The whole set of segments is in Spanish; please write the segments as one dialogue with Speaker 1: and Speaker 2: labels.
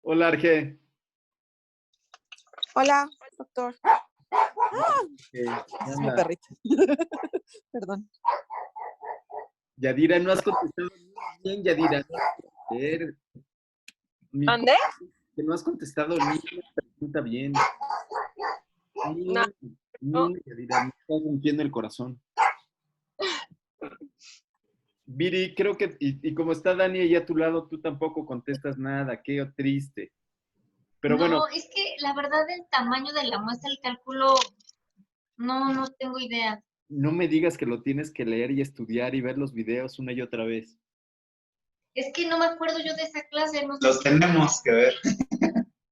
Speaker 1: Hola, Arge.
Speaker 2: Hola, doctor.
Speaker 1: ¿Qué
Speaker 2: Es mi
Speaker 1: onda?
Speaker 2: perrito. Perdón.
Speaker 1: Yadira, no has contestado bien, Yadira. No puedo creer.
Speaker 3: ¿Dónde?
Speaker 1: Que no has contestado ni una pregunta bien. Ni
Speaker 3: No.
Speaker 1: una, ni una, Yadira. Me estás rompiendo el corazón. Viri, creo que, y como está Dani ahí a tu lado, tú tampoco contestas nada. Qué triste. Pero
Speaker 4: No,
Speaker 1: bueno,
Speaker 4: es que la verdad el tamaño de la muestra, el cálculo, no tengo idea.
Speaker 1: no me digas que lo tienes que leer y estudiar y ver los videos una y otra vez.
Speaker 4: Es que no me acuerdo yo de esa clase, no sé.
Speaker 5: Los tenemos que ver.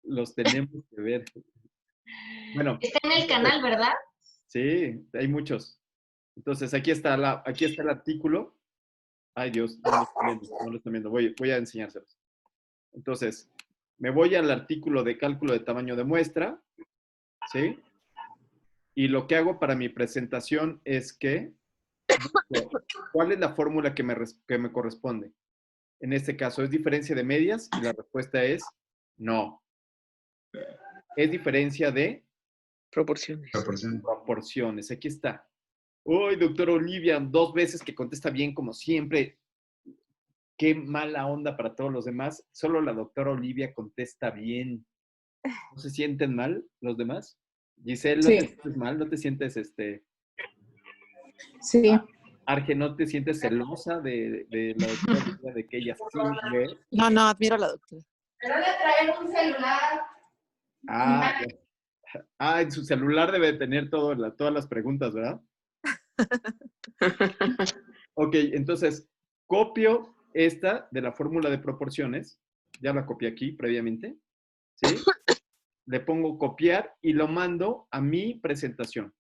Speaker 1: Los tenemos que ver. Bueno,
Speaker 4: Está en el canal, ¿verdad?
Speaker 1: sí, hay muchos. Entonces, aquí está el artículo. Ay, Dios, no lo están viendo, no lo están viendo. Voy a enseñárselos. Entonces, me voy al artículo de cálculo de tamaño de muestra, ¿sí? Y lo que hago para mi presentación es que, ¿cuál es la fórmula que me corresponde? En este caso, ¿es diferencia de medias? Y la respuesta es no. Es diferencia de
Speaker 3: Proporciones.
Speaker 1: proporciones. Aquí está. Uy, doctor Olivia, 2 veces que contesta bien como siempre. Qué mala onda para todos los demás. Solo la doctora Olivia contesta bien. ¿No se sienten mal los demás? Giselle, ¿no te
Speaker 2: Sí.
Speaker 1: sientes mal? ¿No te sientes,
Speaker 2: Sí.
Speaker 1: Arge, no te sientes celosa de la doctora Olivia, de que ella sí ve?
Speaker 2: No, admiro a la doctora.
Speaker 4: Pero le traen un celular.
Speaker 1: Ah, en su celular debe tener todas las preguntas, ¿verdad? Ok, entonces, copio esta de la fórmula de proporciones. Ya la copié aquí previamente. ¿Sí? Le pongo copiar y lo mando a mi presentación.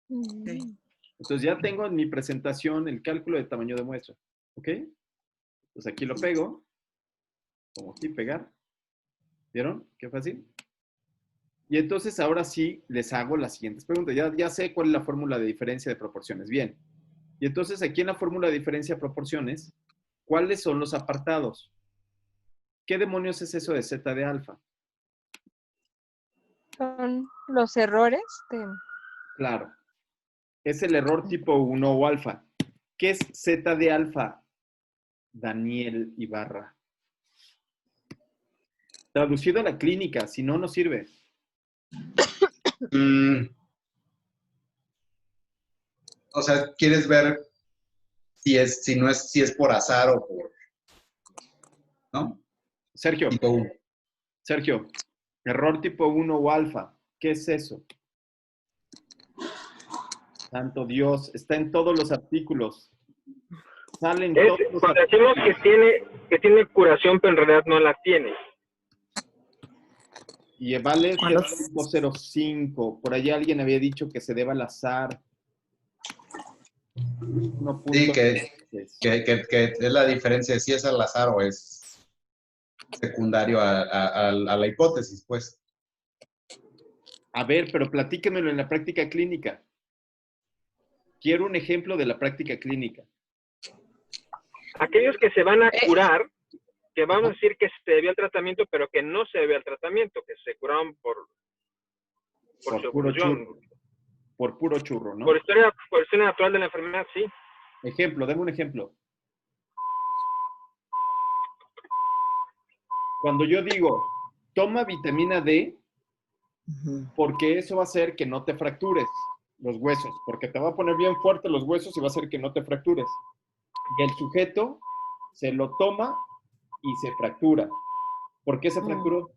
Speaker 1: Entonces ya tengo en mi presentación el cálculo de tamaño de muestra. ¿Ok? Entonces aquí lo pego. Como aquí, pegar. ¿Vieron? Qué fácil. Y entonces ahora sí les hago las siguientes preguntas. Ya sé cuál es la fórmula de diferencia de proporciones. Bien. Y entonces aquí en la fórmula de diferencia de proporciones, ¿cuáles son los apartados? ¿Qué demonios es eso de z de alfa?
Speaker 3: Son los errores de...
Speaker 1: Claro. Es el error tipo 1 o alfa. ¿Qué es z de alfa, Daniel Ibarra? Traducido a la clínica, si no, no sirve.
Speaker 5: O sea, ¿quieres ver si es por azar o por, ¿no?
Speaker 1: Sergio,
Speaker 5: Tipo 1.
Speaker 1: Sergio, error tipo 1 o alfa. ¿Qué es eso? Santo Dios, está en todos los artículos. Salen
Speaker 6: Es
Speaker 1: todos los
Speaker 6: cuando
Speaker 1: artículos.
Speaker 6: decimos que tiene curación, pero en realidad no la tiene.
Speaker 1: Y vale
Speaker 2: ¿Cuándo?
Speaker 1: 0.05. Por allá alguien había dicho que se debe al azar. 1.
Speaker 5: Sí, que es la diferencia de si es al azar o es secundario a la hipótesis, pues.
Speaker 1: A ver, pero platíquemelo en la práctica clínica. Quiero un ejemplo de la práctica clínica.
Speaker 6: Aquellos que se van a curar, que vamos a decir que se debió al tratamiento, pero que no se debió al tratamiento, que se curaron por su
Speaker 1: Puro
Speaker 6: evolución.
Speaker 1: churro. Por puro churro, ¿no?
Speaker 6: Por historia natural de la enfermedad, sí.
Speaker 1: Ejemplo, dame un ejemplo. Cuando yo digo, toma vitamina D, porque eso va a hacer que no te fractures los huesos, porque te va a poner bien fuerte los huesos y va a hacer que no te fractures. Y el sujeto se lo toma y se fractura. ¿Por qué se fracturó?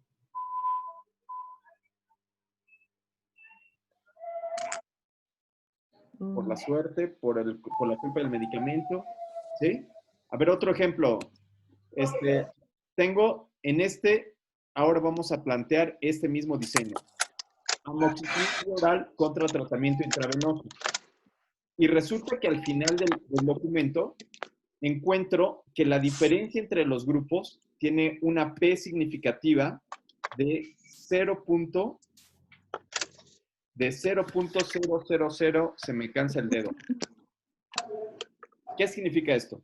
Speaker 1: Por la suerte, por la culpa del medicamento, ¿sí? A ver, otro ejemplo. Tengo ahora vamos a plantear este mismo diseño. Amoxicilina oral contra tratamiento intravenoso. Y resulta que al final del documento encuentro que la diferencia entre los grupos tiene una P significativa de 0.000, se me cansa el dedo. ¿Qué significa esto?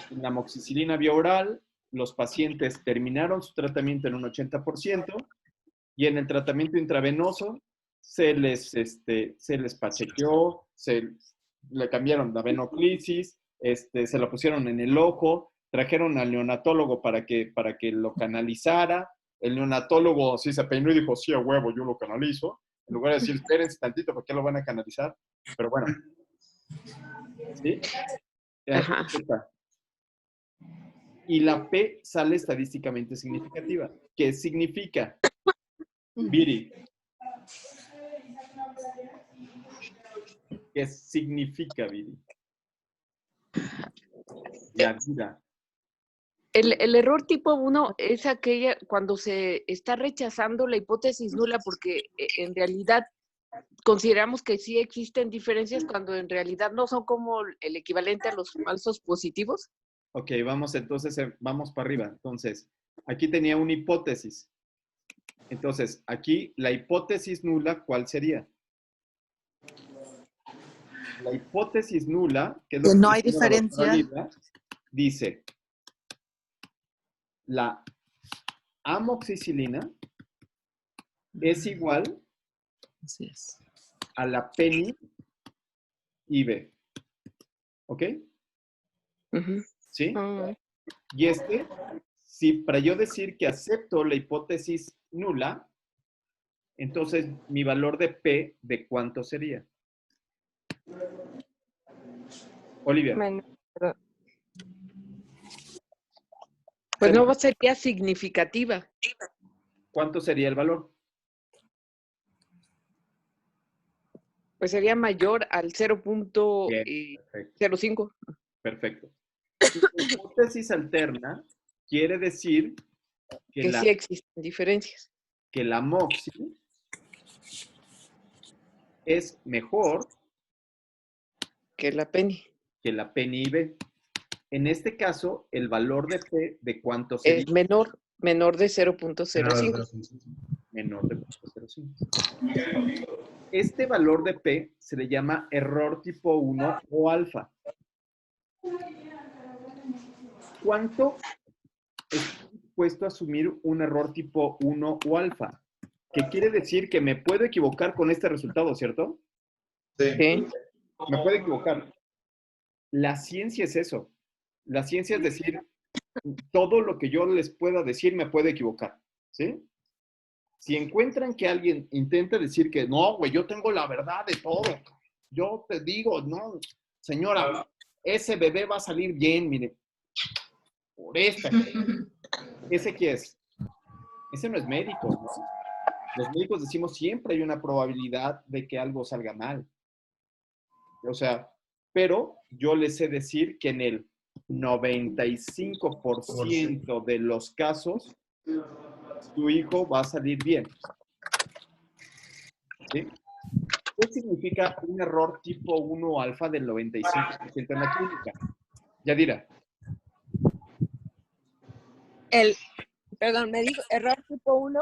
Speaker 1: La amoxicilina vía oral los pacientes terminaron su tratamiento en un 80% y en el tratamiento intravenoso se les pachequeó, le cambiaron la venoclisis, se lo pusieron en el ojo, trajeron al neonatólogo para que lo canalizara. El neonatólogo sí se peinó y dijo, sí, a huevo, yo lo canalizo. En lugar de decir, espérense tantito, ¿por qué lo van a canalizar? Pero bueno. ¿Sí?
Speaker 3: Ajá.
Speaker 1: Y la P sale estadísticamente significativa. ¿Qué significa? Viri. ¿Qué significa, Viri? La vida.
Speaker 3: El error tipo 1 es aquella cuando se está rechazando la hipótesis nula porque en realidad consideramos que sí existen diferencias cuando en realidad no son como el equivalente a los falsos positivos.
Speaker 1: Ok, vamos entonces, vamos para arriba. Entonces, aquí tenía una hipótesis. Entonces, aquí la hipótesis nula, ¿cuál sería? La hipótesis nula, que es lo
Speaker 2: Que
Speaker 1: que
Speaker 2: no hay
Speaker 1: dice la doctora
Speaker 2: diferencia.
Speaker 1: Olivia, dice, la amoxicilina es igual
Speaker 2: Así es.
Speaker 1: a la PENI IB. ¿Ok?
Speaker 3: Ujú.
Speaker 1: ¿Sí?
Speaker 3: Ah,
Speaker 1: Y si para yo decir que acepto la hipótesis nula, entonces mi valor de P, ¿de cuánto sería? Olivia.
Speaker 3: Pues no sería significativa.
Speaker 1: ¿Cuánto sería el valor?
Speaker 3: Pues sería mayor al
Speaker 1: Bien,
Speaker 3: 0.05.
Speaker 1: perfecto. La hipótesis alterna quiere decir
Speaker 3: Que sí existen diferencias.
Speaker 1: que la moxi es mejor
Speaker 3: Que la penny
Speaker 1: que la PNIB. En este caso, el valor de P, ¿de cuánto sería?
Speaker 3: es menor de 0.05.
Speaker 1: Menor de 0.05. Este valor de P se le llama error tipo 1 o alfa. ¿Cuánto estoy dispuesto a asumir un error tipo 1 o alfa? Que quiere decir que me puedo equivocar con este resultado, ¿cierto?
Speaker 5: Sí.
Speaker 3: ¿Sí?
Speaker 1: Me puedo equivocar. La ciencia es eso. La ciencia es decir, todo lo que yo les pueda decir me puede equivocar, ¿sí? Si encuentran que alguien intenta decir que no, güey, yo tengo la verdad de todo, yo te digo, no, señora, ese bebé va a salir bien, mire, por esta. ¿Ese qué es? Ese no es médico, ¿no? Los médicos decimos siempre hay una probabilidad de que algo salga mal. O sea, pero yo les sé decir que en el 95% de los casos, tu hijo va a salir bien. ¿Sí? ¿Qué significa un error tipo 1 alfa del 95% en la clínica? Yadira.
Speaker 7: Perdón, me dijo error tipo 1,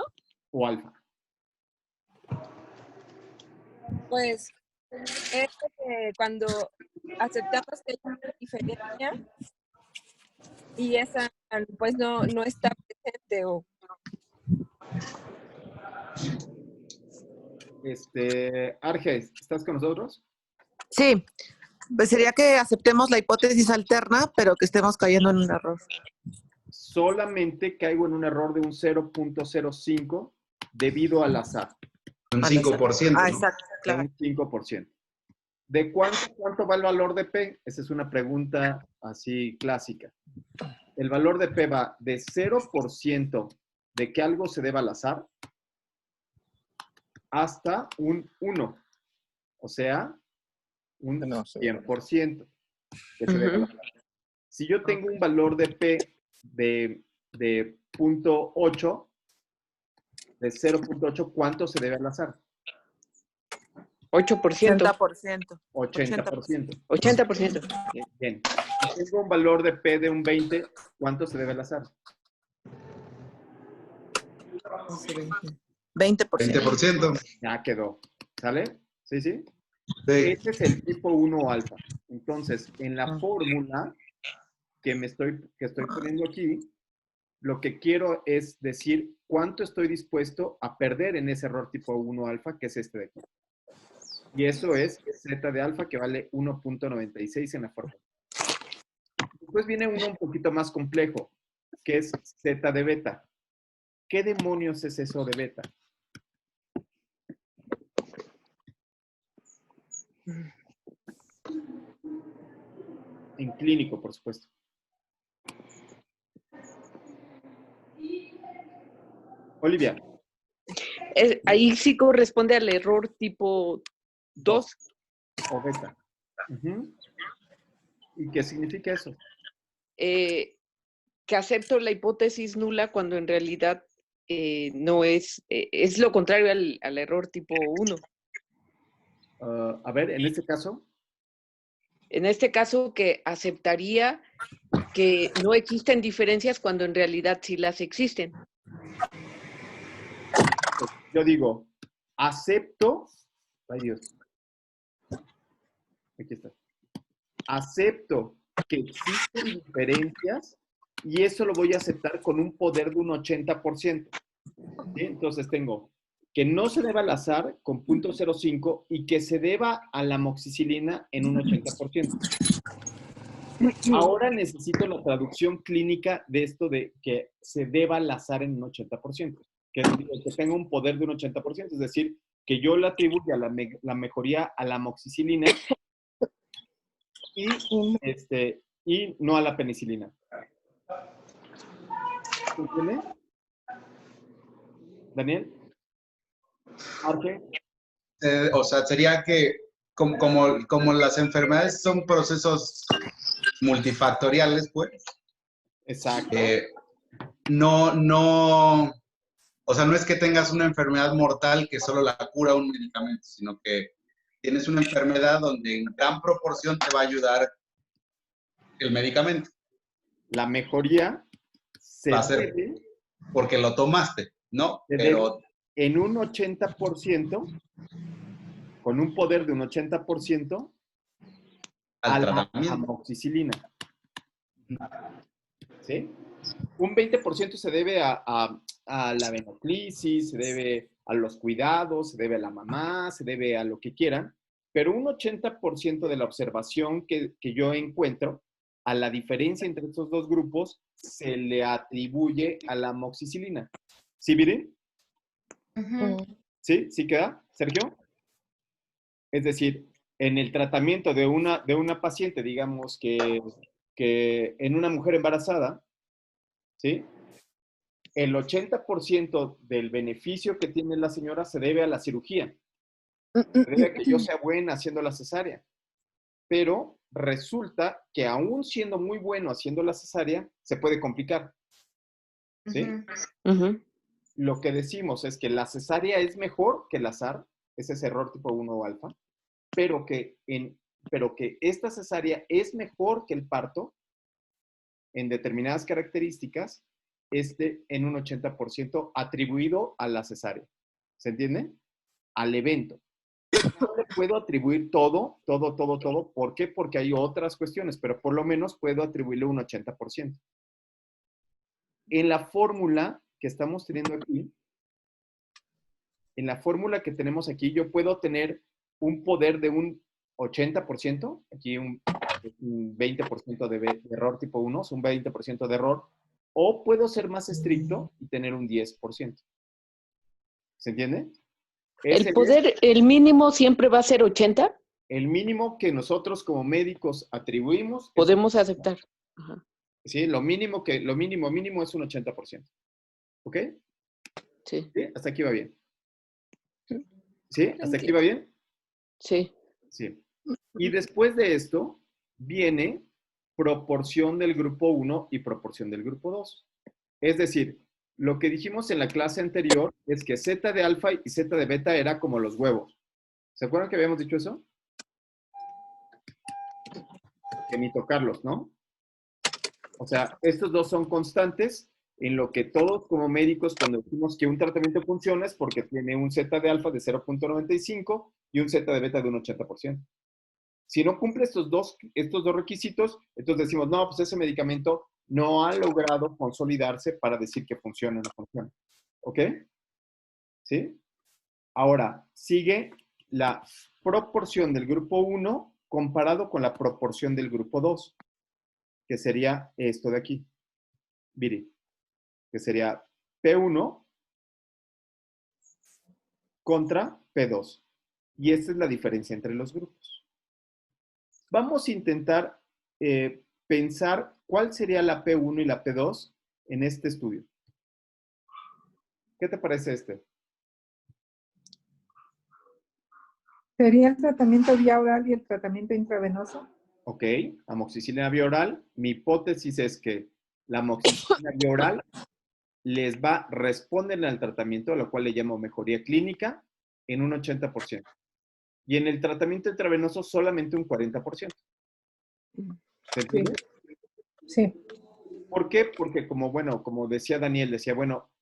Speaker 1: O alfa.
Speaker 7: pues es que cuando aceptamos que hay una diferencia y esa pues no está presente o
Speaker 1: Arge, ¿estás con nosotros?
Speaker 2: Sí, pues sería que aceptemos la hipótesis alterna, pero que estemos cayendo en un error.
Speaker 1: Solamente caigo en un error de un 0.05 debido al azar.
Speaker 5: Un 5%.
Speaker 2: Ah,
Speaker 5: ¿no?
Speaker 2: exacto,
Speaker 1: De
Speaker 2: claro.
Speaker 1: un 5%. ¿De cuánto va el valor de P? Esa es una pregunta así clásica. El valor de P va de 0% de que algo se deba al azar hasta un 1. O sea, un 100% que se deba al azar. Si yo tengo un valor de P de 0.8, de 0.8, ¿cuánto se debe al azar?
Speaker 3: 8%.
Speaker 2: 80%.
Speaker 1: 80%.
Speaker 3: 80%.
Speaker 1: Bien. Si tengo un valor de P de un 20, ¿cuánto se debe al azar?
Speaker 2: 20%.
Speaker 5: 20%.
Speaker 1: Ya quedó. ¿Sale? ¿Sí, sí?
Speaker 5: Sí.
Speaker 1: Este es el tipo 1 alfa. Entonces, en la fórmula que estoy poniendo aquí, lo que quiero es decir cuánto estoy dispuesto a perder en ese error tipo 1 alfa, que es este de aquí. Y eso es Z de alfa, que vale 1.96 en la fórmula. Después viene uno un poquito más complejo, que es Z de beta. ¿Qué demonios es eso de beta? En clínico, por supuesto. Olivia.
Speaker 3: Ahí sí corresponde al error tipo 2.
Speaker 1: O beta. Uh-huh. ¿Y qué significa eso?
Speaker 3: Que acepto la hipótesis nula cuando en realidad no es lo contrario al error tipo 1.
Speaker 1: A ver, en este caso.
Speaker 3: En este caso, que aceptaría que no existen diferencias cuando en realidad sí las existen.
Speaker 1: Yo digo, acepto. Ay, Dios. Aquí está. Acepto que existen diferencias y eso lo voy a aceptar con un poder de un 80%. ¿Sí? Entonces tengo que no se deba al azar con 0.05 y que se deba a la amoxicilina en un 80%. Ahora necesito la traducción clínica de esto de que se deba al azar en un 80%, que tenga un poder de un 80%, es decir, que yo le atribuya la mejoría a la amoxicilina y no a la penicilina. ¿Entiendes? ¿Daniel? ¿Jorge?
Speaker 5: O sea, sería que como las enfermedades son procesos multifactoriales, pues.
Speaker 1: Exacto.
Speaker 5: O sea, no es que tengas una enfermedad mortal que solo la cura un medicamento, sino que tienes una enfermedad donde en gran proporción te va a ayudar el medicamento.
Speaker 1: La mejoría se
Speaker 5: Va a ser
Speaker 1: debe,
Speaker 5: porque lo tomaste, ¿no?
Speaker 1: pero en un 80%, con un poder de un 80%, a la amoxicilina. ¿Sí? Un 20% se debe a la venoclisis, se debe a los cuidados, se debe a la mamá, se debe a lo que quieran, pero un 80% de la observación que yo encuentro, a la diferencia entre estos dos grupos, se le atribuye a la amoxicilina. ¿Sí, Viri?
Speaker 4: Ujú.
Speaker 1: ¿Sí? ¿Sí queda, Sergio? Es decir, en el tratamiento de una paciente, digamos que en una mujer embarazada, ¿sí? El 80% del beneficio que tiene la señora se debe a la cirugía. Se debe a que yo sea buena haciendo la cesárea. Pero resulta que aún siendo muy bueno haciendo la cesárea, se puede complicar. ¿Sí?
Speaker 3: Uh-huh.
Speaker 1: Lo que decimos es que la cesárea es mejor que el azar, ese es error tipo 1 alfa, pero que esta cesárea es mejor que el parto en determinadas características, en un 80% atribuido a la cesárea. ¿Se entiende? Al evento. No le puedo atribuir todo. ¿Por qué? Porque hay otras cuestiones, pero por lo menos puedo atribuirle un 80%. En la fórmula que estamos teniendo aquí, yo puedo tener un poder de un 80%, aquí un 20% de error tipo 1, un 20% de error, o puedo ser más estricto y tener un 10%. ¿Se entiende?
Speaker 3: El mínimo siempre va a ser 80.
Speaker 1: El mínimo que nosotros como médicos atribuimos.
Speaker 3: Podemos aceptar. Ajá.
Speaker 1: Sí, lo mínimo es un 80%. ¿Ok?
Speaker 3: Sí.
Speaker 1: ¿Sí? Hasta aquí va bien. ¿Sí? ¿Hasta aquí va bien?
Speaker 3: Sí.
Speaker 1: Sí. Y después de esto viene proporción del grupo 1 y proporción del grupo 2. Es decir, lo que dijimos en la clase anterior es que Z de alfa y Z de beta era como los huevos. ¿Se acuerdan que habíamos dicho eso? Que ni tocarlos, ¿no? O sea, estos dos son constantes en lo que todos como médicos cuando decimos que un tratamiento funciona es porque tiene un Z de alfa de 0.95 y un Z de beta de un 80%. Si no cumple estos dos requisitos, entonces decimos, no, pues ese medicamento no ha logrado consolidarse para decir que funciona o no funciona. ¿Ok? ¿Sí? Ahora, sigue la proporción del grupo 1 comparado con la proporción del grupo 2, que sería esto de aquí, Viri, que sería P1 contra P2. Y esta es la diferencia entre los grupos. Vamos a intentar pensar cuál sería la P1 y la P2 en este estudio. ¿Qué te parece este?
Speaker 8: ¿Sería el tratamiento vía oral y el tratamiento intravenoso?
Speaker 1: Ok, amoxicilina vía oral. Mi hipótesis es que la amoxicilina vía oral les responden al tratamiento, a lo cual le llamo mejoría clínica, en un 80%. Y en el tratamiento intravenoso solamente un 40%. ¿Se entiende?
Speaker 8: Sí.
Speaker 1: ¿Por qué? Porque como decía Daniel,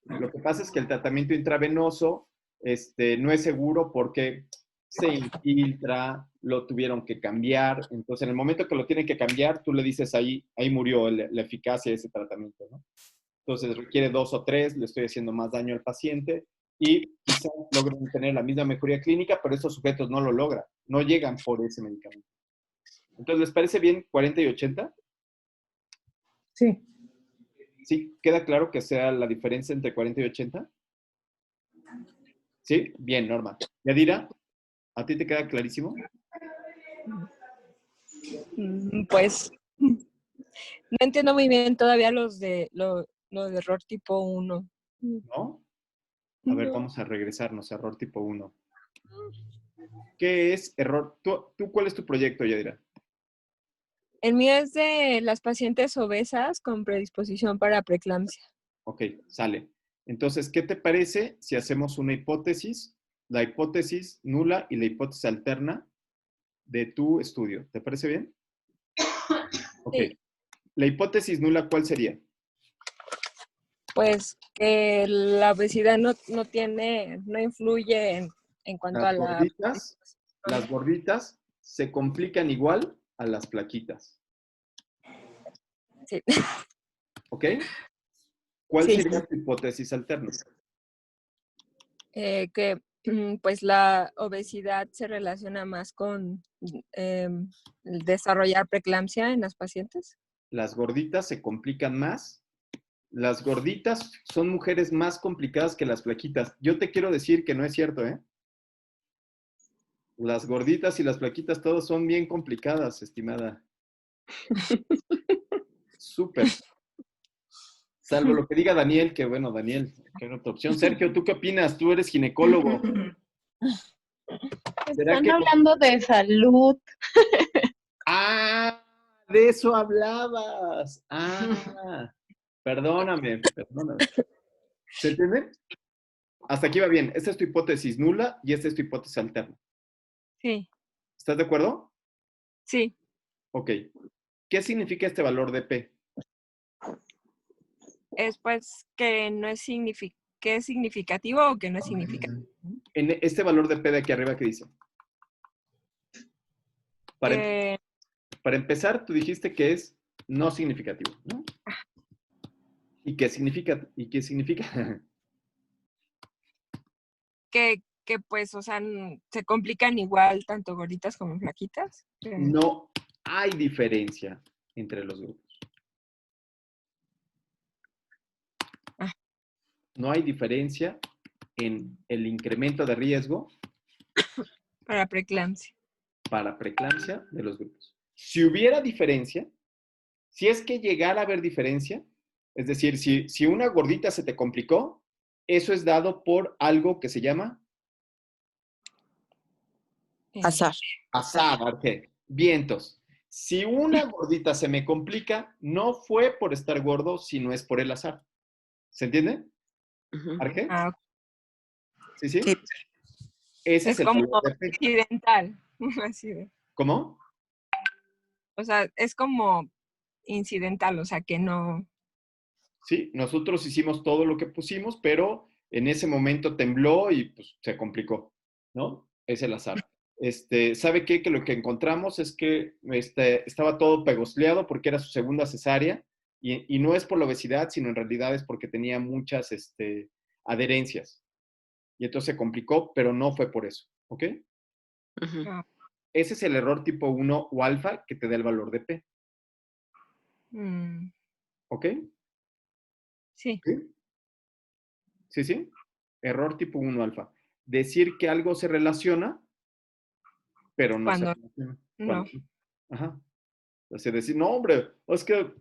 Speaker 1: lo que pasa es que el tratamiento intravenoso no es seguro porque se infiltra, lo tuvieron que cambiar. Entonces, en el momento que lo tienen que cambiar, tú le dices ahí murió la eficacia de ese tratamiento, ¿no? Entonces, requiere 2 o 3, le estoy haciendo más daño al paciente y quizás logren tener la misma mejoría clínica, pero esos sujetos no lo logran, no llegan por ese medicamento. Entonces, ¿les parece bien 40 y 80?
Speaker 8: Sí.
Speaker 1: ¿Sí? ¿Queda claro que sea la diferencia entre 40 y 80? ¿Sí? Bien, Norma. Yadira, ¿a ti te queda clarísimo?
Speaker 7: Pues no entiendo muy bien todavía lo de error tipo 1.
Speaker 1: ¿No? A ver, vamos a regresarnos a error tipo 1. ¿Qué es error? ¿Tú cuál es tu proyecto, Yadira?
Speaker 7: El mío es de las pacientes obesas con predisposición para preeclampsia.
Speaker 1: Ok, sale. Entonces, ¿qué te parece si hacemos una hipótesis, la hipótesis nula y la hipótesis alterna de tu estudio? ¿Te parece bien? Ok.
Speaker 7: Sí.
Speaker 1: La hipótesis nula, ¿cuál sería?
Speaker 7: Pues que la obesidad no influye en cuanto a
Speaker 1: Las gorditas se complican igual a las plaquitas.
Speaker 7: Sí.
Speaker 1: ¿Ok? ¿Cuál
Speaker 7: Sí.
Speaker 1: sería tu hipótesis alterna?
Speaker 7: Que pues la obesidad se relaciona más con el desarrollar preeclampsia en las pacientes.
Speaker 1: Las gorditas se complican más. Las gorditas son mujeres más complicadas que las flaquitas. Yo te quiero decir que no es cierto, ¿eh? Las gorditas y las flaquitas todas son bien complicadas, estimada. Súper. Salvo lo que diga Daniel, que bueno, Daniel, que era otra opción. Sergio, ¿tú qué opinas? Tú eres ginecólogo. ¿Será
Speaker 9: Están
Speaker 1: que...
Speaker 9: hablando de salud.
Speaker 1: ¡Ah! De eso hablabas. ¡Ah! Perdóname. ¿Se entiende? Hasta aquí va bien. Esta es tu hipótesis nula y esta es tu hipótesis alterna.
Speaker 7: Sí.
Speaker 1: ¿Estás de acuerdo?
Speaker 7: Sí.
Speaker 1: Ok. ¿Qué significa este valor de P?
Speaker 7: Es pues que no es que es significativo o que no es significativo.
Speaker 1: En este valor de P de aquí arriba, ¿qué dice? Para empezar, tú dijiste que es no significativo, ¿no? ¿Y qué significa? ¿Y qué significa?
Speaker 7: Que pues, o sea, se complican igual tanto gorditas como flaquitas.
Speaker 1: No hay diferencia entre los grupos. No hay diferencia en el incremento de riesgo
Speaker 7: para preeclampsia
Speaker 1: de los grupos. Si hubiera diferencia, si es que llegara a haber diferencia, es decir, si una gordita se te complicó, eso es dado por algo que se llama
Speaker 2: azar.
Speaker 1: Azar, ¿qué? Vientos. Si una gordita se me complica, no fue por estar gordo, sino es por el azar. ¿Se entiende? ¿Arge? ¿Sí, sí?
Speaker 2: Sí.
Speaker 1: Ese es el
Speaker 7: como
Speaker 1: valor de P.
Speaker 7: incidental. Así de.
Speaker 1: ¿Cómo?
Speaker 7: O sea, es como incidental, o sea, que no...
Speaker 1: Sí, nosotros hicimos todo lo que pusimos, pero en ese momento tembló y pues se complicó, ¿no? Es el azar. ¿Sabe qué? Que lo que encontramos es que estaba todo pegosleado porque era su segunda cesárea Y no es por la obesidad, sino en realidad es porque tenía muchas adherencias. Y entonces se complicó, pero no fue por eso. ¿Ok?
Speaker 3: Ujú.
Speaker 7: Ah,
Speaker 1: Ese es el error tipo 1 o alfa que te da el valor de P.
Speaker 7: mm,
Speaker 1: ¿Ok?
Speaker 7: sí,
Speaker 1: ¿Sí? ¿Sí, sí? Error tipo 1 alfa. Decir que algo se relaciona, pero no se
Speaker 7: cuando
Speaker 1: relaciona.
Speaker 7: no.
Speaker 1: Ajá. O sea, decir, no, hombre, es que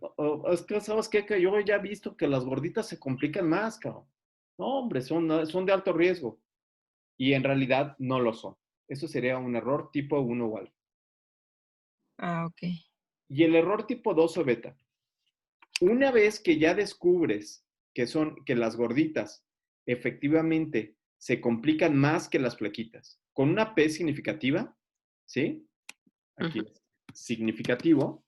Speaker 1: ¿sabes qué? Que yo ya he visto que las gorditas se complican más, cabrón. No, hombre, son de alto riesgo. Y en realidad no lo son. Eso sería un error tipo 1 o alfa.
Speaker 7: Ah, ok.
Speaker 1: Y el error tipo 2 o beta. Una vez que ya descubres que las gorditas efectivamente se complican más que las flaquitas, con una P significativa, ¿sí? Aquí
Speaker 3: Ujú.
Speaker 1: es significativo.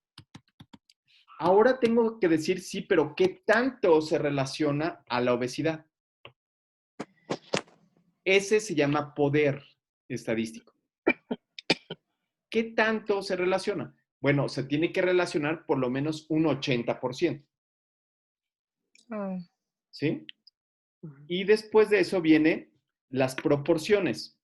Speaker 1: Ahora tengo que decir sí, pero ¿qué tanto se relaciona a la obesidad? Ese se llama poder estadístico. ¿Qué tanto se relaciona? Bueno, se tiene que relacionar por lo menos un 80%,
Speaker 7: Ah,
Speaker 1: ¿sí?
Speaker 3: Ujú.
Speaker 1: Y después de eso vienen las proporciones,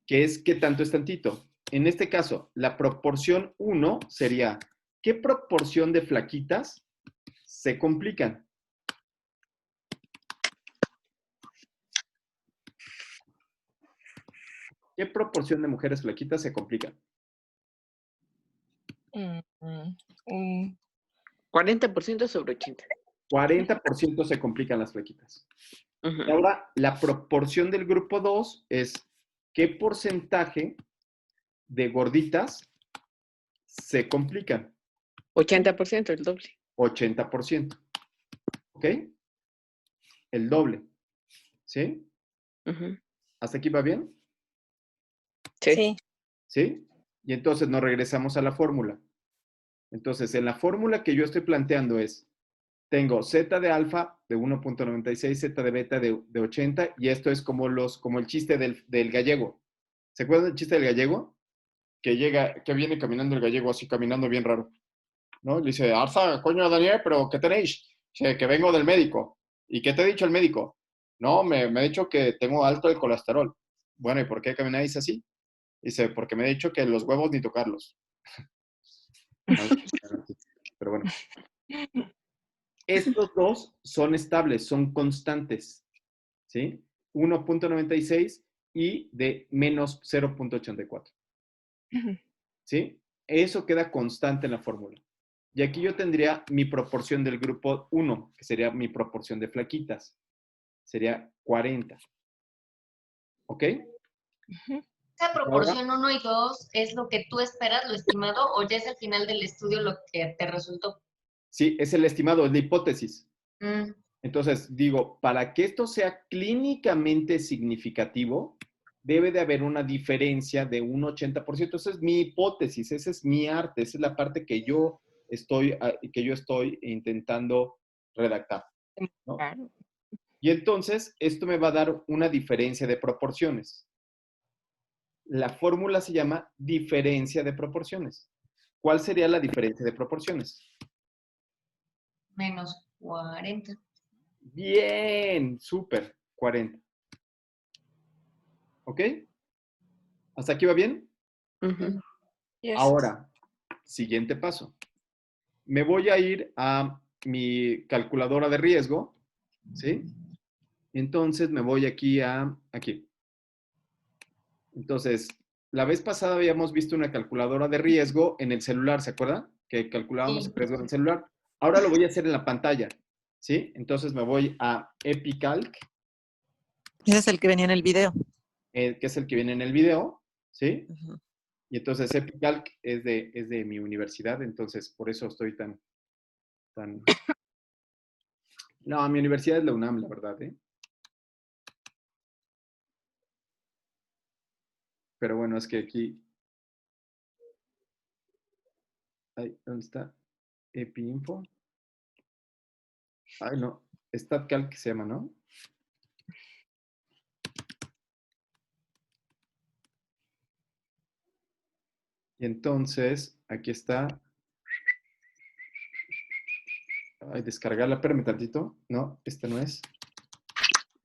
Speaker 1: que es qué tanto es tantito. En este caso, la proporción 1 sería, ¿qué proporción de flaquitas se complican? ¿Qué proporción de mujeres flaquitas se complican?
Speaker 7: mm, mm, un
Speaker 3: 40% sobre 80.
Speaker 1: 40% se complican las flaquitas.
Speaker 3: Ujú.
Speaker 1: Y ahora, la proporción del grupo 2 es qué porcentaje de gorditas se complican.
Speaker 3: 80%, el doble.
Speaker 1: 80%. ¿Ok? El doble. ¿Sí?
Speaker 3: Ujú.
Speaker 1: ¿Hasta aquí va bien?
Speaker 3: Sí.
Speaker 7: sí.
Speaker 1: ¿Sí? Y entonces nos regresamos a la fórmula. Entonces, en la fórmula que yo estoy planteando es, tengo Z de alfa de 1.96, Z de beta de 80, y esto es como el chiste del gallego. ¿Se acuerdan del chiste del gallego? Que viene caminando el gallego así, caminando bien raro, ¿no? Le dice, Arza, coño, Daniel, ¿pero qué tenéis? Dice, que vengo del médico. ¿Y qué te ha dicho el médico? No, me ha dicho que tengo alto el colesterol. Bueno, ¿y por qué camináis así? Dice, porque me ha dicho que los huevos ni tocarlos. Pero bueno, estos dos son estables, son constantes, ¿sí? 1.96 y de menos 0.84, ¿sí? Eso queda constante en la fórmula. Y aquí yo tendría mi proporción del grupo 1, que sería mi proporción de flaquitas. Sería 40. ¿Ok?
Speaker 7: Ujú.
Speaker 4: ¿Esa
Speaker 1: Ahora,
Speaker 4: proporción 1 y 2 es lo que tú esperas, lo estimado, o ya es al final del estudio lo que te resultó?
Speaker 1: sí, es el estimado, es la hipótesis.
Speaker 4: Mm,
Speaker 1: Entonces, digo, para que esto sea clínicamente significativo, debe de haber una diferencia de un 80%. Esa es mi hipótesis, ese es mi arte, esa es la parte que yo estoy intentando redactar, ¿no?
Speaker 7: Claro.
Speaker 1: Y entonces, esto me va a dar una diferencia de proporciones. La fórmula se llama diferencia de proporciones. ¿Cuál sería la diferencia de proporciones?
Speaker 4: menos 40.
Speaker 1: Bien, súper, 40. ¿Ok? ¿Hasta aquí va bien?
Speaker 3: Ujú.
Speaker 7: Yes.
Speaker 1: Ahora, siguiente paso. Me voy a ir a mi calculadora de riesgo, ¿sí? Entonces me voy aquí. Entonces, la vez pasada habíamos visto una calculadora de riesgo en el celular, ¿se acuerdan? Que calculábamos el
Speaker 4: Sí.
Speaker 1: riesgo en el celular. Ahora lo voy a hacer en la pantalla, ¿sí? Entonces me voy a EpiCalc,
Speaker 2: Ese es el que venía en el video.
Speaker 1: que es el que viene en el video, ¿sí?
Speaker 2: Ujú.
Speaker 1: Y entonces EpiCalc es de mi universidad, entonces por eso estoy tan... No, mi universidad es la UNAM, la verdad, ¿eh? Pero bueno, es que aquí... ¿Dónde está? EpiInfo. Ay, no. StatCalc se llama, ¿no? Y entonces, aquí está. Ay, descargarla, espérame tantito. No, este no es.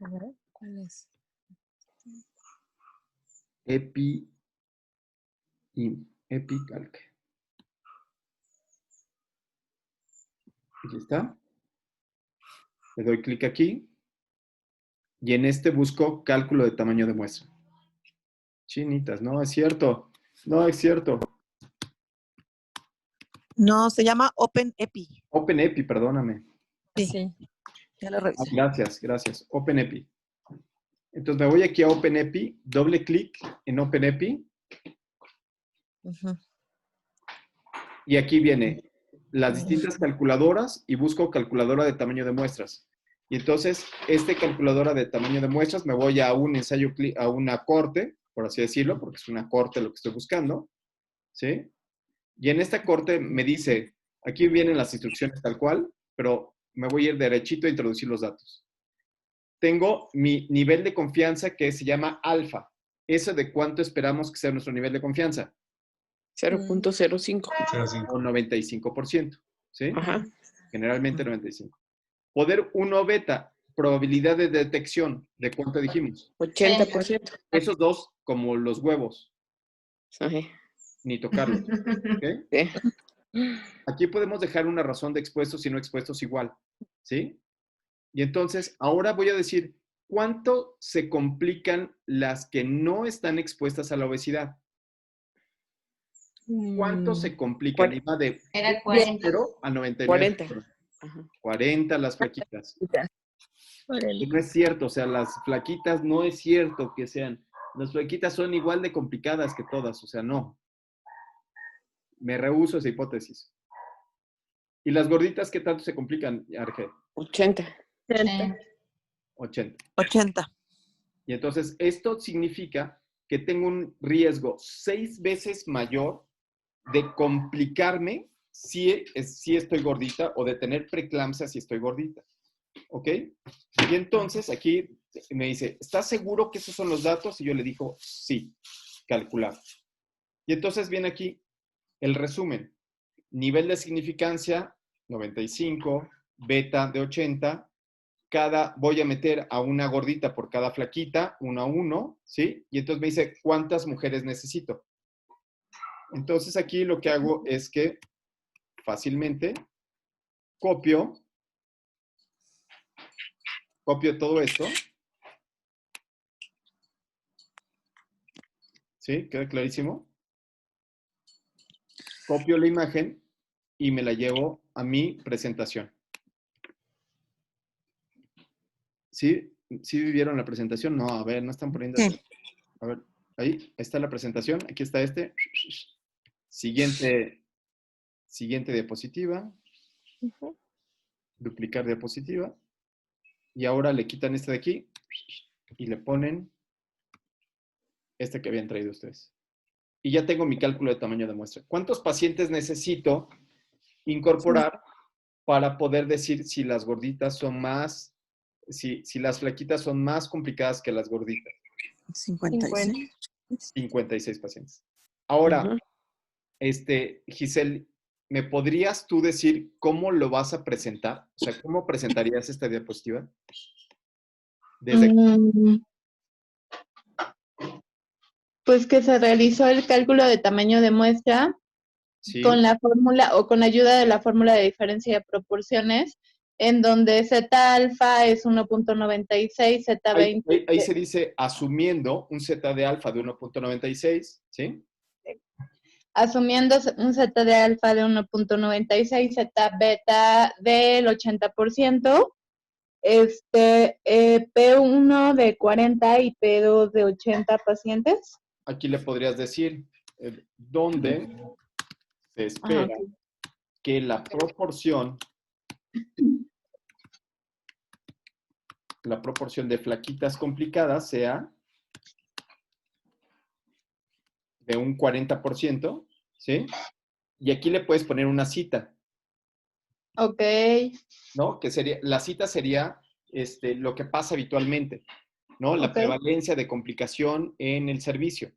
Speaker 7: A ver, ¿cuál es?
Speaker 1: EpiCalc. Aquí está. Le doy clic aquí. Y en este busco cálculo de tamaño de muestra. Chinitas, no es cierto. No es cierto.
Speaker 2: No, se llama OpenEpi.
Speaker 1: OpenEpi, perdóname.
Speaker 2: Sí,
Speaker 7: Sí.
Speaker 2: ya lo revisé.
Speaker 1: Gracias, gracias. OpenEpi. Entonces me voy aquí a OpenEpi, doble clic en OpenEpi
Speaker 2: Ujú.
Speaker 1: y aquí viene las distintas calculadoras y busco calculadora de tamaño de muestras. Y entonces, calculadora de tamaño de muestras, me voy a un ensayo, a una corte, por así decirlo, porque es una corte lo que estoy buscando, ¿sí? Y en esta corte me dice, aquí vienen las instrucciones tal cual, pero me voy a ir derechito a introducir los datos. Tengo mi nivel de confianza que se llama alfa. ¿Eso de cuánto esperamos que sea nuestro nivel de confianza?
Speaker 3: 0.05.
Speaker 1: O 95%, ¿sí?
Speaker 3: Ajá.
Speaker 1: Generalmente 95%. Poder 1 beta, probabilidad de detección, ¿de cuánto dijimos?
Speaker 3: 80%.
Speaker 1: Esos dos, como los huevos,
Speaker 3: Sí.
Speaker 1: ni tocarlos, ¿ok?
Speaker 3: Sí.
Speaker 1: Aquí podemos dejar una razón de expuestos y no expuestos igual, ¿sí? Y entonces, ahora voy a decir, ¿cuánto se complican las que no están expuestas a la obesidad? ¿Cuánto se complican? Y va de
Speaker 4: Era 40.
Speaker 1: 0 a 99.
Speaker 3: 40. Ajá.
Speaker 1: 40 las flaquitas.
Speaker 7: Órale.
Speaker 1: Y no es cierto, o sea, las flaquitas no es cierto que sean. Las flaquitas son igual de complicadas que todas, o sea, no. Me rehúso esa hipótesis. ¿Y las gorditas qué tanto se complican, Arge?
Speaker 3: 80.
Speaker 4: Sí.
Speaker 1: 80.
Speaker 2: 80.
Speaker 1: Y entonces, esto significa que tengo un riesgo 6 veces mayor de complicarme si estoy gordita o de tener preeclampsia si estoy gordita. ¿Ok? Y entonces aquí me dice, ¿estás seguro que esos son los datos? Y yo le digo, sí, calcular. Y entonces viene aquí el resumen. Nivel de significancia, 95, beta de 80. Voy a meter a una gordita por cada flaquita, 1 a 1, ¿sí? Y entonces me dice, ¿cuántas mujeres necesito? Entonces aquí lo que hago es que fácilmente copio todo esto. ¿Sí? ¿Queda clarísimo? Copio la imagen y me la llevo a mi presentación. ¿Sí? ¿Sí vivieron la presentación? No, a ver, no están poniendo...
Speaker 2: Sí.
Speaker 1: A ver, ahí está la presentación. Aquí está este. Siguiente diapositiva.
Speaker 7: Ujú.
Speaker 1: Duplicar diapositiva. Y ahora le quitan este de aquí y le ponen este que habían traído ustedes. Y ya tengo mi cálculo de tamaño de muestra. ¿Cuántos pacientes necesito incorporar para poder decir si las gorditas son más, si las flaquitas son más complicadas que las gorditas?
Speaker 2: 56.
Speaker 1: 56 pacientes. Ahora,
Speaker 3: Ujú.
Speaker 1: Giselle, ¿me podrías tú decir cómo lo vas a presentar? O sea, ¿cómo presentarías esta diapositiva?
Speaker 9: Pues que se realizó el cálculo de tamaño de muestra
Speaker 1: Sí.
Speaker 9: con la fórmula o con ayuda de la fórmula de diferencia de proporciones, en donde Z alfa es 1.96, Z 20.
Speaker 1: Ahí se dice asumiendo un Z de alfa de 1.96, ¿sí?
Speaker 9: Asumiendo un Z de alfa de 1.96, Z beta del 80%, P1 de 40 y P2 de 80 pacientes.
Speaker 1: Aquí le podrías decir dónde se espera que la proporción de flaquitas complicadas sea de un 40%, ¿sí? Y aquí le puedes poner una cita.
Speaker 9: Ok.
Speaker 1: ¿No? Que sería, la cita sería lo que pasa habitualmente, ¿no? La prevalencia de complicación en el servicio.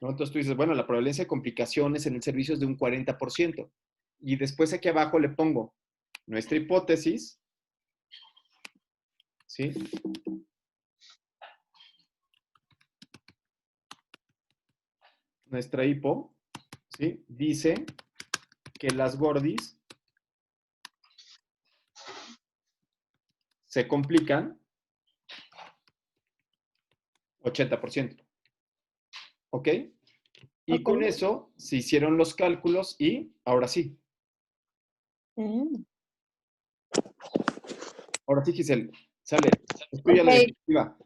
Speaker 1: ¿No? Entonces tú dices, bueno, la prevalencia de complicaciones en el servicio es de un 40%. Y después aquí abajo le pongo nuestra hipótesis, ¿sí? Nuestra hipo, ¿sí? Dice que las gordis se complican 80%. ¿Ok? Y con eso se hicieron los cálculos y ahora sí. Ahora sí, Giselle, sale. Estudia la diapositiva.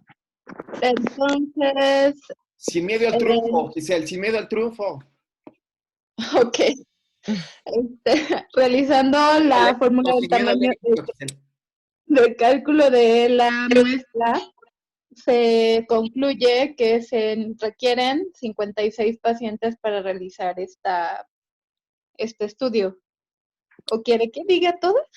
Speaker 9: Entonces,
Speaker 1: Sin miedo al triunfo, Giselle, sin miedo al triunfo.
Speaker 9: ok. Realizando la fórmula del
Speaker 1: Sin miedo al
Speaker 9: tamaño
Speaker 1: éxito, Giselle.
Speaker 9: del cálculo de la muestra, se concluye que se requieren 56 pacientes para realizar este estudio. ¿O quiere que diga todas?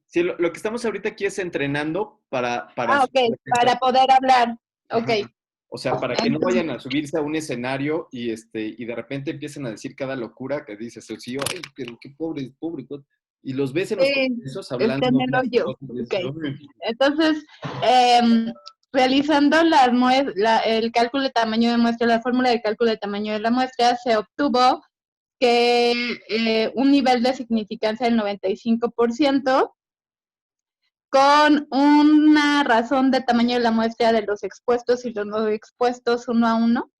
Speaker 1: Sí, lo que estamos ahorita aquí es entrenando para
Speaker 9: ok, para poder hablar. Ok.
Speaker 1: Ajá. O sea, para que no vayan a subirse a un escenario y de repente empiecen a decir cada locura que dices, sí, ay, pero qué pobre. Y los ves en los congresos hablando.
Speaker 9: Está en el hoyo. Ok. Entonces, realizando el cálculo de tamaño de muestra, la fórmula de cálculo de tamaño de la muestra, se obtuvo que un nivel de significancia del 95%, con una razón de tamaño de la muestra de los expuestos y los no expuestos 1 a 1.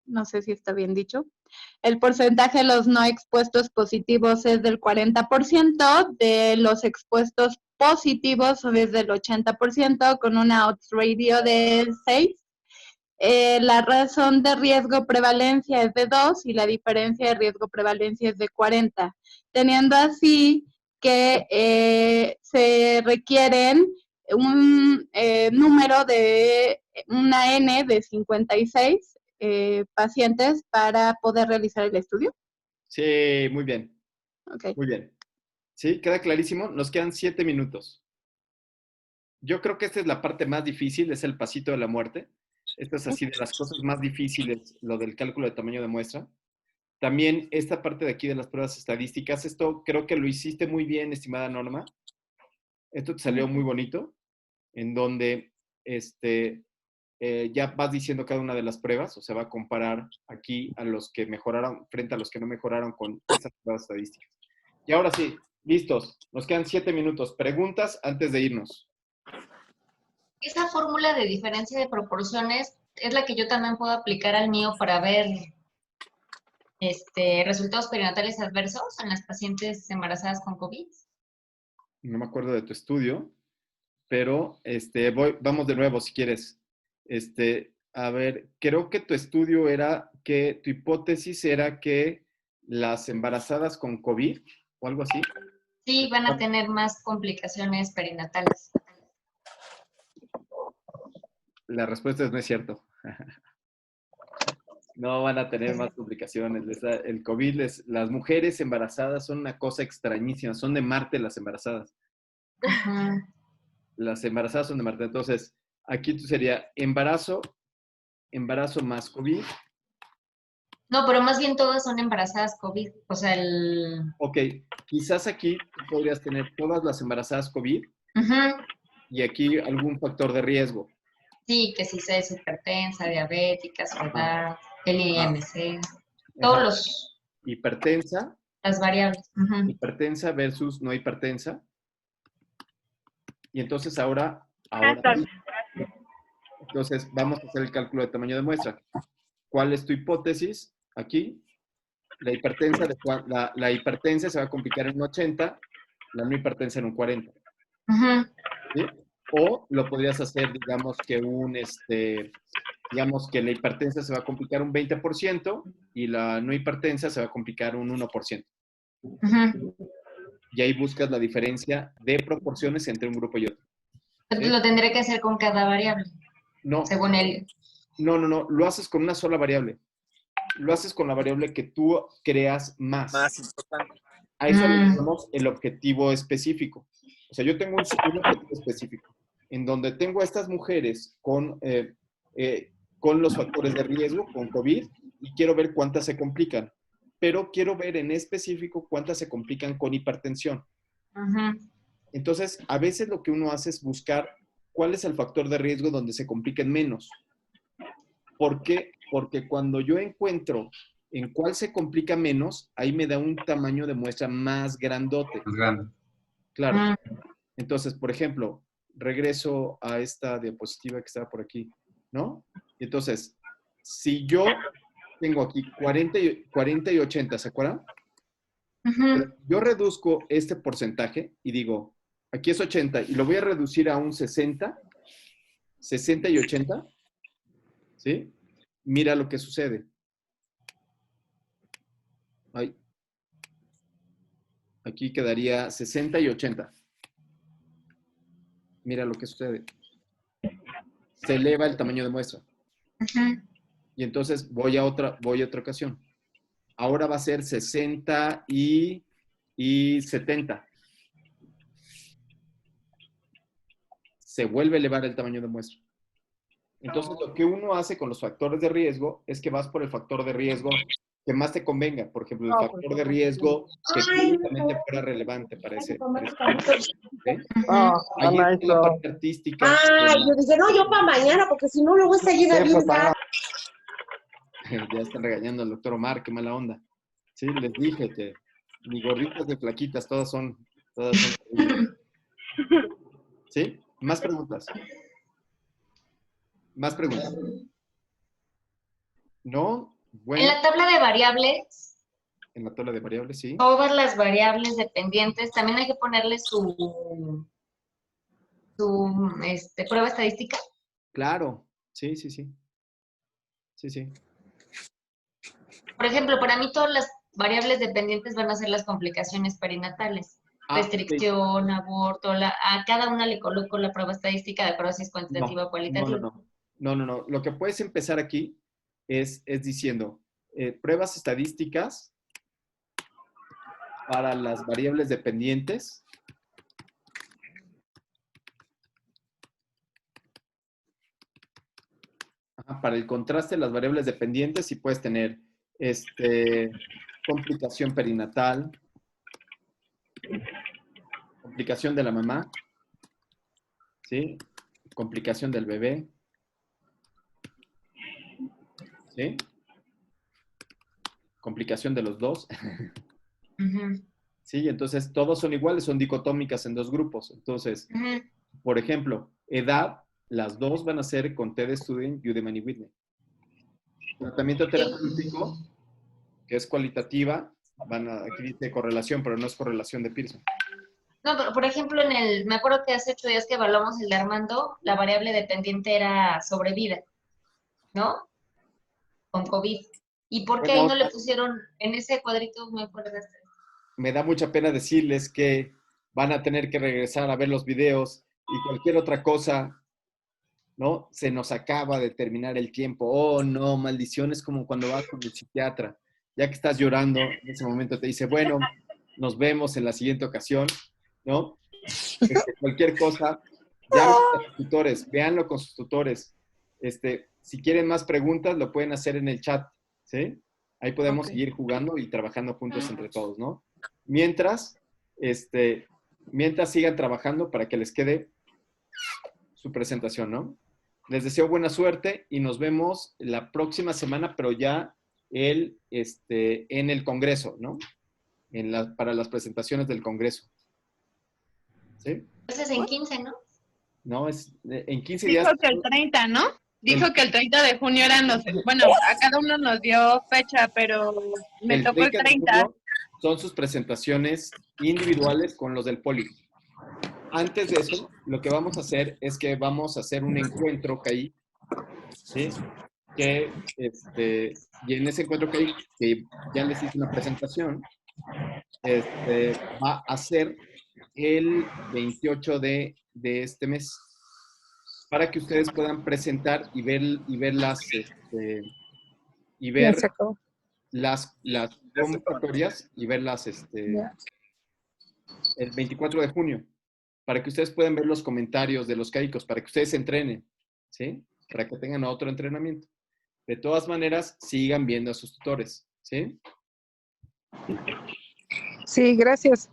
Speaker 9: No sé si está bien dicho. El porcentaje de los no expuestos positivos es del 40%, de los expuestos positivos es del 80%, con una odds ratio de 6. La razón de riesgo-prevalencia es de 2 y la diferencia de riesgo-prevalencia es de 40, teniendo así que se requieren un número de una N de 56 pacientes para poder realizar el estudio.
Speaker 1: Sí, muy bien.
Speaker 9: Okay.
Speaker 1: Muy bien. Sí, queda clarísimo. Nos quedan 7 minutos. Yo creo que esta es la parte más difícil, es el pasito de la muerte. Esto es así de las cosas más difíciles, lo del cálculo de tamaño de muestra. También esta parte de aquí de las pruebas estadísticas, esto creo que lo hiciste muy bien, estimada Norma. Esto te salió muy bonito, en donde ya vas diciendo cada una de las pruebas, o sea, va a comparar aquí a los que mejoraron frente a los que no mejoraron con esas pruebas estadísticas. Y ahora sí, listos. Nos quedan 7 minutos. Preguntas antes de irnos.
Speaker 4: Esa fórmula de diferencia de proporciones es la que yo también puedo aplicar al mío para ver resultados perinatales adversos en las pacientes embarazadas con COVID.
Speaker 1: No me acuerdo de tu estudio, pero vamos de nuevo si quieres. A ver, creo que tu estudio era que tu hipótesis era que las embarazadas con COVID o algo así.
Speaker 4: Sí, van a tener más complicaciones perinatales.
Speaker 1: La respuesta es no es cierto. No van a tener más complicaciones. El COVID, las mujeres embarazadas son una cosa extrañísima. Son de Marte las embarazadas.
Speaker 4: Ajá.
Speaker 1: Las embarazadas son de Marte. Entonces, aquí sería embarazo más COVID.
Speaker 4: No, pero más bien todas son embarazadas COVID. O sea,
Speaker 1: Ok, quizás aquí podrías tener todas las embarazadas COVID y aquí algún factor de riesgo.
Speaker 4: Sí, que si es hipertensa, diabética, su edad, el IMC,
Speaker 1: Ajá.
Speaker 4: los...
Speaker 1: Hipertensa.
Speaker 4: Las variables.
Speaker 1: Hipertensa versus no hipertensa. Y entonces ahora entonces vamos a hacer el cálculo de tamaño de muestra. ¿Cuál es tu hipótesis? Aquí, la hipertensa se va a complicar en un 80, la no hipertensa en un 40. ¿Sí? O lo podrías hacer, digamos que digamos que la hipertensa se va a complicar un 20% y la no hipertensa se va a complicar un 1%. Y ahí buscas la diferencia de proporciones entre un grupo y otro.
Speaker 4: ¿Sí? Lo tendré que hacer con cada variable.
Speaker 1: No.
Speaker 4: Según él.
Speaker 1: No. Lo haces con una sola variable. Lo haces con la variable que tú creas más importante. A eso le llamamos el objetivo específico. O sea, yo tengo un objetivo específico en donde tengo a estas mujeres con los factores de riesgo, con COVID, y quiero ver cuántas se complican. pero quiero ver en específico cuántas se complican con hipertensión.
Speaker 4: Ujú.
Speaker 1: Entonces, a veces lo que uno hace es buscar cuál es el factor de riesgo donde se compliquen menos. ¿Por qué? Porque cuando yo encuentro en cuál se complica menos, ahí me da un tamaño de muestra más grandote.
Speaker 5: Más grande.
Speaker 1: Claro.
Speaker 4: Mm.
Speaker 1: Entonces, por ejemplo, regreso a esta diapositiva que estaba por aquí, ¿no? Entonces, si yo tengo aquí 40 y 80, ¿se acuerdan?
Speaker 4: Ujú.
Speaker 1: Yo reduzco este porcentaje y digo, aquí es 80 y lo voy a reducir a un 60 y 80, ¿sí? Mira lo que sucede. Ay. Aquí quedaría 60 y 80. Mira lo que sucede. Se eleva el tamaño de muestra.
Speaker 4: Ujú.
Speaker 1: Y entonces voy a otra ocasión. Ahora va a ser 60 y 70. Se vuelve a elevar el tamaño de muestra. Entonces, lo que uno hace con los factores de riesgo es que vas por el factor de riesgo que más te convenga. Por ejemplo, el factor de riesgo que clínicamente fuera relevante para ese ¿sí? Ahí está la parte artística.
Speaker 10: Yo dije, no, yo para mañana, porque si no, luego está llena bien rara.
Speaker 1: Ya están regañando al doctor Omar, qué mala onda. Sí, les dije que ni gorritas de flaquitas, todas son. ¿Sí? Más preguntas. Más preguntas. ¿No? Bueno.
Speaker 4: En la tabla de variables,
Speaker 1: En la tabla de variables, sí.
Speaker 4: todas las variables dependientes, también hay que ponerle su prueba estadística.
Speaker 1: Claro. Sí, sí, sí. Sí, sí.
Speaker 4: Por ejemplo, para mí todas las variables dependientes van a ser las complicaciones perinatales. Restricción, aborto, a cada una le coloco la prueba estadística de acuerdo si es cuantitativa o cualitativa.
Speaker 1: No. Lo que puedes empezar aquí es diciendo pruebas estadísticas para las variables dependientes. Para el contraste de las variables dependientes, sí puedes tener complicación perinatal, complicación de la mamá, ¿sí? Complicación del bebé, ¿sí? Complicación de los dos. Sí, entonces todos son iguales, son dicotómicas en dos grupos. Entonces, por ejemplo, edad, las dos van a ser con TED Student, Udemy y Whitney. Tratamiento terapéutico, que es cualitativa, aquí dice correlación, pero no es correlación de Pearson.
Speaker 4: No, pero por ejemplo, me acuerdo que hace 8 días que evaluamos el de Armando, la variable dependiente era sobrevida, ¿no? Con COVID. ¿Y por qué ahí no le pusieron en ese cuadrito, me acuerdas?
Speaker 1: Me da mucha pena decirles que van a tener que regresar a ver los videos y cualquier otra cosa, ¿no? Se nos acaba de terminar el tiempo. Oh, no, maldición, es como cuando vas con el psiquiatra. Ya que estás llorando, en ese momento te dice, bueno, nos vemos en la siguiente ocasión, ¿no? Cualquier cosa, llamen a sus tutores, véanlo con sus tutores. Si quieren más preguntas, lo pueden hacer en el chat, ¿sí? Ahí podemos seguir jugando y trabajando juntos entre todos, ¿no? Mientras sigan trabajando para que les quede su presentación, ¿no? Les deseo buena suerte y nos vemos la próxima semana, pero ya en el Congreso, ¿no? Para las presentaciones del Congreso. ¿Sí?
Speaker 4: Entonces en 15, ¿no?
Speaker 1: No, en 15 días.
Speaker 9: Dijo que el 30, ¿no? Dijo que el 30 de junio eran los... Bueno, a cada uno nos dio fecha, pero me tocó el 30.
Speaker 1: Son sus presentaciones individuales con los del poli. Antes de eso, lo que vamos a hacer es que vamos a hacer un encuentro CAI, ¿sí? Y en ese encuentro CAI, que ya les hice una presentación, va a ser el 28 de este mes, para que ustedes puedan presentar y ver las convocatorias y verlas el 24 de junio, para que ustedes puedan ver los comentarios de los caicos, para que ustedes se entrenen, ¿sí? Para que tengan otro entrenamiento. De todas maneras, sigan viendo a sus tutores, ¿sí?
Speaker 8: Sí, gracias.